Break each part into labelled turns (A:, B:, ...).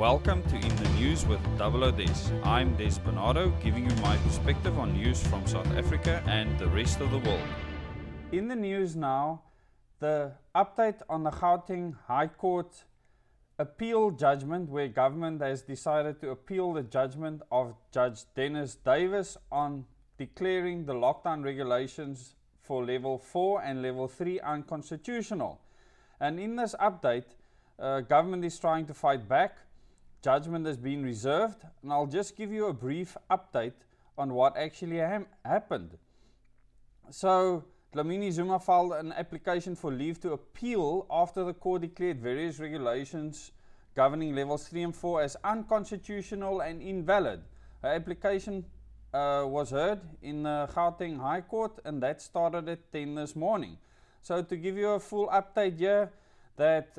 A: Welcome to In the News with Double O Des. I'm Des Bernardo, giving you my perspective on news from South Africa and the rest of the world.
B: In the news now, the update on the Gauteng High Court appeal judgment, where government has decided to appeal the judgment of Judge Dennis Davis on declaring the lockdown regulations for level 4 and level 3 unconstitutional. And in this update, government is trying to fight back. Judgment has been reserved, and I'll just give you a brief update on what actually happened. So, Dlamini Zuma filed an application for leave to appeal after the court declared various regulations governing levels 3 and 4 as unconstitutional and invalid. Her application was heard in the Gauteng High Court, and that started at 10 this morning. So to give you a full update here, that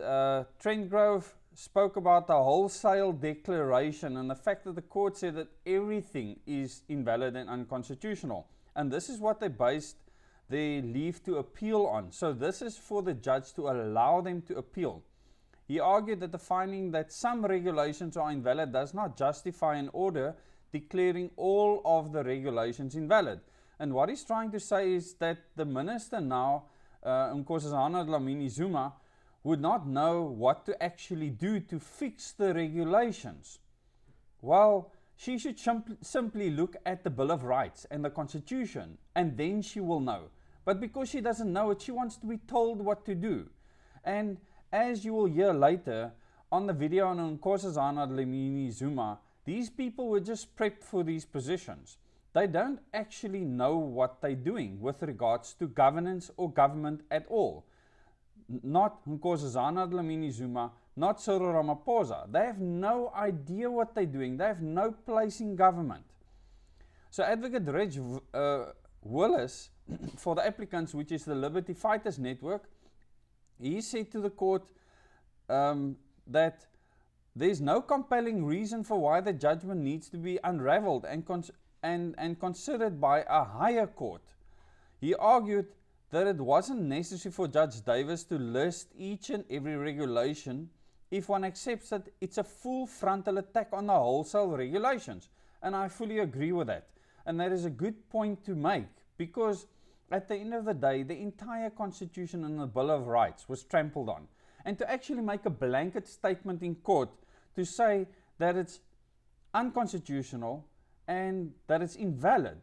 B: Trent Grove spoke about the wholesale declaration and the fact that the court said that everything is invalid and unconstitutional. And this is what they based their leave to appeal on. So this is for the judge to allow them to appeal. He argued that the finding that some regulations are invalid does not justify an order declaring all of the regulations invalid. And what he's trying to say is that the minister now, Nkosazana Dlamini Zuma, would not know what to actually do to fix the regulations. Well, she should simply look at the Bill of Rights and the Constitution, and then she will know. But because she doesn't know it, she wants to be told what to do. And as you will hear later on the video on Nkosazana Dlamini Zuma, these people were just prepped for these positions. They don't actually know what they're doing with regards to governance or government at all. Not Nkosazana Dlamini Zuma, not Cyril Ramaphosa. They have no idea what they're doing. They have no place in government. So Advocate Reg Willis, for the applicants, which is the Liberty Fighters Network, he said to the court that there's no compelling reason for why the judgment needs to be unraveled and considered by a higher court. He argued that it wasn't necessary for Judge Davis to list each and every regulation if one accepts that it's a full frontal attack on the wholesale regulations. And I fully agree with that. And that is a good point to make, because at the end of the day, the entire Constitution and the Bill of Rights was trampled on. And to actually make a blanket statement in court to say that it's unconstitutional and that it's invalid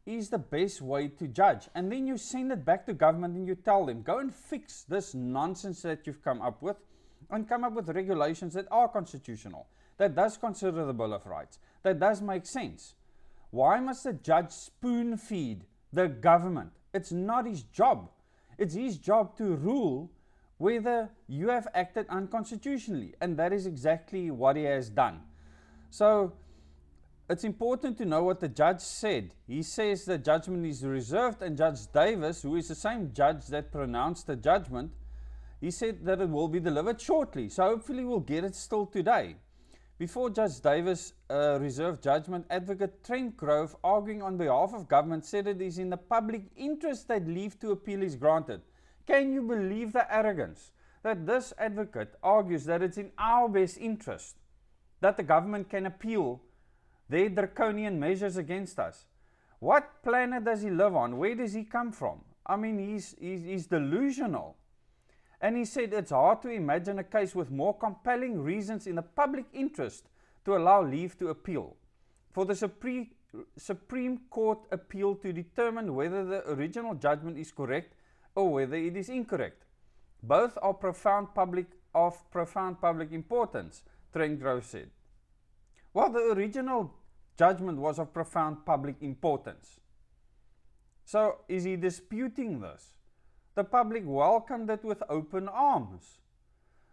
B: is the best way to judge. And then you send it back to government and you tell them, go and fix this nonsense that you've come up with, and come up with regulations that are constitutional, that does consider the Bill of Rights, that does make sense. Why must the judge spoon feed the government? It's not his job. It's his job to rule whether you have acted unconstitutionally, and that is exactly what he has done. So it's important to know what the judge said. He says the judgment is reserved, and Judge Davis, who is the same judge that pronounced the judgment, he said that it will be delivered shortly. So hopefully we'll get it still today. Before Judge Davis reserved judgment, Advocate Trent Grove, arguing on behalf of government, said it is in the public interest that leave to appeal is granted. Can you believe the arrogance that this advocate argues that it's in our best interest that the government can appeal their draconian measures against us? What planet does he live on? Where does he come from? I mean, he's delusional. And he said it's hard to imagine a case with more compelling reasons in the public interest to allow leave to appeal. For the Supreme Court appeal to determine whether the original judgment is correct or whether it is incorrect. Both are of profound public importance, Trent Grove said. Well, the original judgment was of profound public importance. So is he disputing this? The public welcomed it with open arms.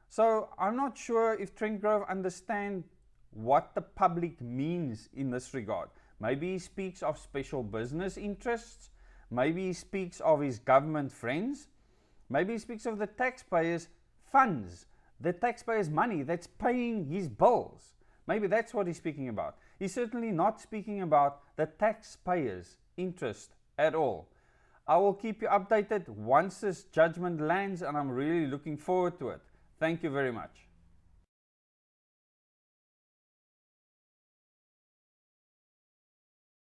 B: So I'm not sure if Trent Grove understands what the public means in this regard. Maybe he speaks of special business interests. Maybe he speaks of his government friends. Maybe he speaks of the taxpayers' funds, the taxpayers' money that's paying his bills. Maybe that's what he's speaking about. He's certainly not speaking about the taxpayers' interest at all. I will keep you updated once this judgment lands, and I'm really looking forward to it. Thank you very much.